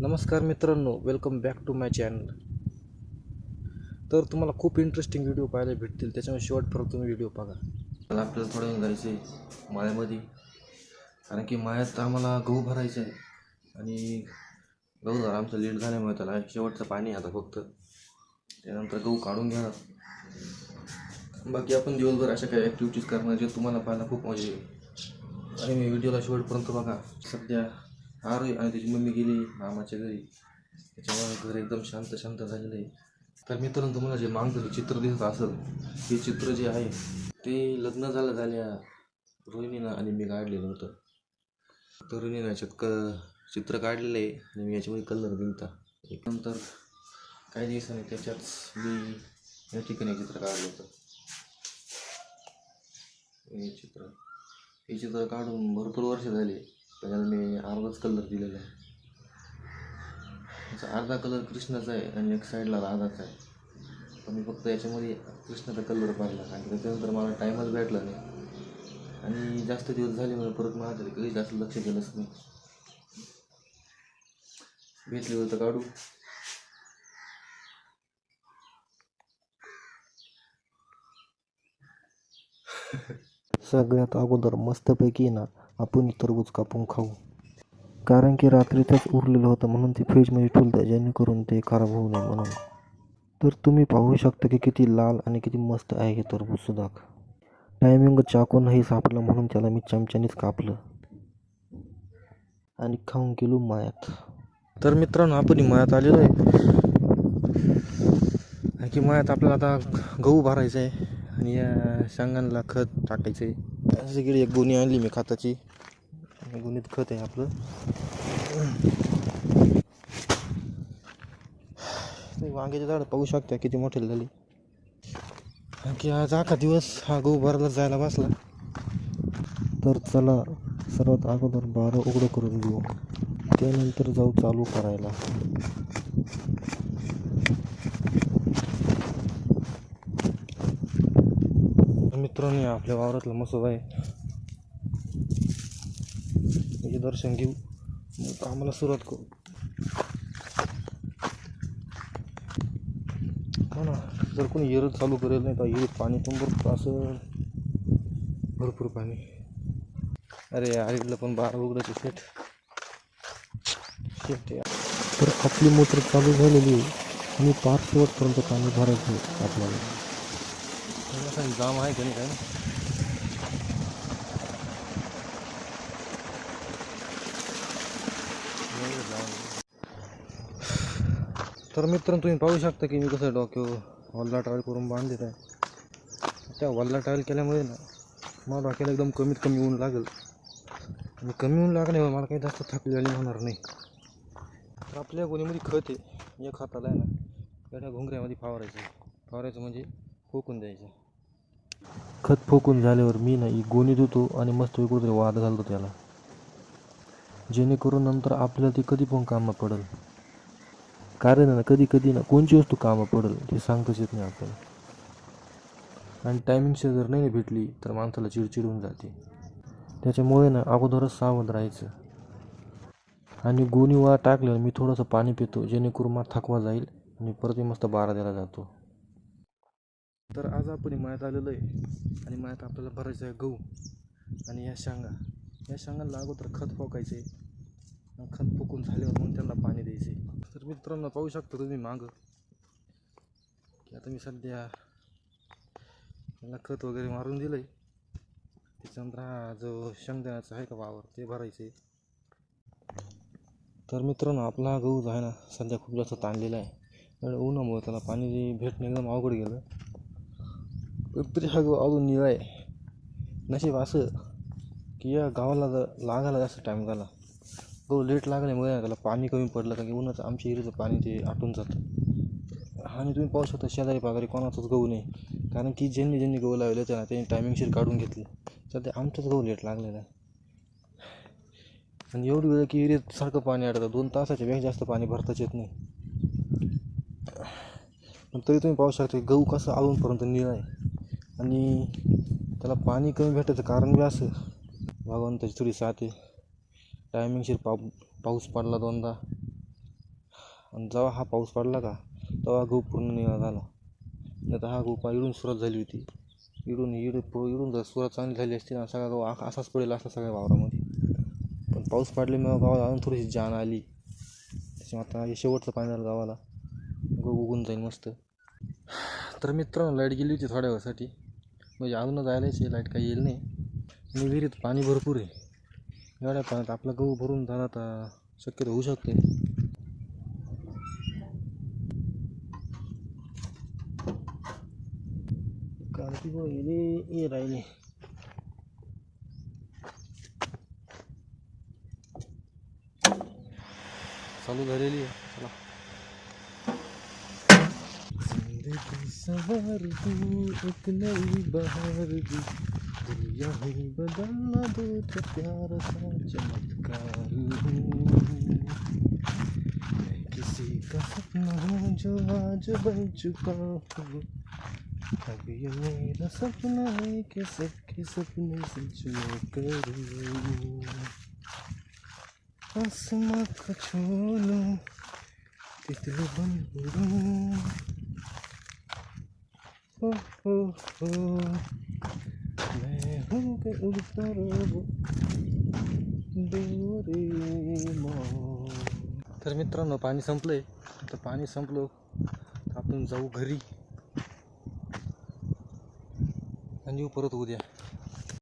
नमस्कार मित्रांनो, welcome back to my channel. तर तुम्हाला खूप इंटरेस्टिंग व्हिडिओ पाहायला भेटतील, त्याच्यामुळे शेवटपर्यंत तुम्ही व्हिडिओ बघा. मला आपल्याला थोडं जायचं आहे माळ्यामध्ये, कारण की माळ्यात आम्हाला गहू भरायचं आहे आणि गहू जरा आमचं लेट झाल्यामुळे त्याला शेवटचं पाणी आता फक्त, त्यानंतर गहू काढून घेणार. बाकी आपण दिवसभर अशा काही ॲक्टिव्हिटीज करणार जे तुम्हाला पाहायला खूप मजा येईल आणि मी व्हिडिओला शेवटपर्यंत बघा. सध्या आरोही आणि त्याची मम्मी गेली मामाच्या घरी, त्याच्यामुळे घर एकदम शांत झालेलं आहे. तर मित्रांनो, तुम्हाला जे मागचं चित्र दिसत असेल, हे चित्र जे आहे ते लग्न झाल्या रोहिणीनं आणि मी काढलेलं होतं. तर रोहिणीनं चित्र काढलेलं आहे आणि मी याच्यामध्ये कलर दिलता. एक नंतर काही दिवसांनी त्याच्यात मी या ठिकाणी चित्र काढलं होतं. हे चित्र काढून भरपूर वर्ष झाले, त्याच्याला मी अर्धाच कलर दिलेला आहे. याचा अर्धा कलर कृष्णाचा आहे आणि एक साईडला राधाचा आहे. तर मी फक्त याच्यामध्ये कृष्णाचा कलर पाहिला, कारण त्याच्यानंतर मला टाईमच भेटला नाही आणि जास्त दिवस झाले म्हणून परत मला कधी जास्त लक्ष केलंच नाही. भेटले होतं काढू. सगळ्यात अगोदर मस्तपैकी ना आपण टरबूज कापून खाऊ, कारण की रात्रीतच उरलेलं होतं म्हणून ते फ्रीजमध्ये ठेवलं जेणेकरून ते खराब होऊ नये म्हणून. तर तुम्ही पाहू शकता की किती लाल आणि किती मस्त आहे हे टरबूज सुद्धा. टायमिंग चाकूनही सापडलं म्हणून त्याला मी चमच्यानेच कापलं आणि खाऊन गेलो मायात. तर मित्रांनो, आपण मळ्यात आलेलो आहे की मळ्यात आपल्याला आता गहू भरायचा आहे आणि या शेंगांना खत टाकायचं आहे. अशी गेली एक गोणी आणली मी खताची, गोणीत खत आहे आपलं. वांग्याची झाडं पाहू शकता किती मोठे झाली, की आज अख्खा दिवस हा गहू भरायला जायला बसला. तर चला सर्वात अगोदर बारं उघडं करून घेऊ, त्यानंतर जाऊ चालू करायला. मित्रांनो, आपल्या वावरातला मसोबा आहे, म्हणजे दर्शन घेऊ मग आम्हाला सुरुवात करू. हो ना, जर कोणी विहीर चालू करेल नाही तर विहिरीत पाणी पण भरपूर असं भरपूर पाणी. अरे आईला पण बारा उघडायचे शेट. तर आपली मोटर चालू झालेली आहे आणि पार शेवटपर्यंत पाणी भरायचं आहे आपल्याला. जाम आहे का नाही काय. तर मित्रांनो, तुम्ही पाहू शकता की मी कसं डोक्यावर वल्ला टावेल करून बांधलेत आहे. त्या वल्ला टावेल केल्यामुळे ना मला डोक्याला एकदम कमीत कमी ऊन लागेल आणि कमी ऊन लागल्यामुळे मला काही जास्त थकलेली होणार नाही. तर आपल्या गोणीमध्ये खत आहे, या खताला आहे ना एवढ्या घोंगऱ्यामध्ये फवारायचं म्हणजे फोकून द्यायचं. खत फोकून झाल्यावर मी ना ही गोणी धुतो आणि मस्त कुठेतरी वाद घालतो त्याला, जेणेकरून नंतर आपल्याला ती कधी पण कामं पडेल. कारण ना कधी कधी ना कोणची वस्तू कामं पडेल ते सांगताच येत नाही आपल्याला. आणि टायमिंगशी जर नाही भेटली तर माणसाला चिडचिड होऊन जाते. त्याच्यामुळे ना अगोदरच सावध राहायचं. आणि गोणी वाळा टाकल्यावर मी थोडंसं पाणी पितो, जेणेकरून मला थकवा जाईल आणि परत मस्त बारा द्यायला जातो. तर आज आपण मळ्यात आलेलो आहे आणि मळ्यात आपल्याला भरायचं आहे गहू आणि या शेंगांना अगोदर खत फोकायचं आहे. खत फुकून झाल्यावर मग त्यांना पाणी द्यायचे. तर मित्रांनो, पाहू शकता तुम्ही मागं की आता मी सध्या त्यांना खत वगैरे मारून दिलं आहे. त्याच्यानंतर हा जो शेंगदाण्याचा आहे का वावर ते भरायचे. तर मित्रांनो, आपला गहू जो आहे ना सध्या खूप जास्त ताणलेला आहे, आणि उन्हामुळे त्याला पाणी भेटणं एकदम अवघड गेलं. तरी हा गहू अजून निळा आहे. नशीब असं की या गावाला लागायला जास्त टाईम झाला. गहू लेट लागल्यामुळे त्याला पाणी कमी पडलं, कारण की उन्हाचं आमच्या विहिरीचं पाणी ते आटून जातं. आणि तुम्ही पाहू शकता शेजारी पाजारी कोणाचाच गहू नाही, कारण की ज्यांनी गहू लावले होते ना त्यांनी टायमिंगशीर काढून घेतलं. सध्या आमचाच गहू लेट लागलेला आहे. आणि एवढी वेळ की विहिरीत सारखं पाणी आटतं, 2 तासाच्या पेक्षा जास्त पाणी भरताच येत नाही. पण तरी तुम्ही पाहू शकता की गहू कसं अजूनपर्यंत निळा आहे. आणि त्याला पाणी कमी भेटायचं कारण बी असं भगवंताची थोडी साथ आहे. टायमिंगशीर पाऊस पडला 2दा आणि जेव्हा हा पाऊस पडला का तेव्हा गहू पूर्ण निळा झाला. नाही तर हा गहू इडून सुरुवात झाली होती. इडून जर सुरुवात चांगली झाली असती ना सगळा गहू असाच पडेल असता सगळ्या वावरामध्ये. पण पाऊस पडल्यामुळे गावाला अजून थोडीशी जान आली. त्याच्यामुळे आता हे शेवटचं पाणी झालं गावाला, गहू उगून जाईल मस्त. तर मित्रांनो लाईट गेली होती थोड्या वेळासाठी, म्हणजे अजून जायलाच लाईट काही येईल नाही. आणि विहिरीत पाणी भरपूर आहे. एवढ्या पाण्यात आपलं गहू भरून जाणं तर शक्यता होऊ शकते. काळजी ये राहिले चालू झालेली आहे. चला जिंदगी सवार दूँ एक नई बहार दी, दुनिया ही बदलना दो तो प्यारा सा चमत्कार हूँ, मैं किसी का सपना हूँ जो आज बन चुका हूँ, अब ये मेरा सपना है कि सबके सपने सच में करूँ, आसमां को छू लूँ तितली बन उड़ूँ, ओ ओ ओ मैं हूँ के उड़ता रहो डोरेमोन. तर मित्रांनो पाणी संपलंय. तर पाणी संपलं तर आपण जाऊ घरी आणि येऊ परत उद्या.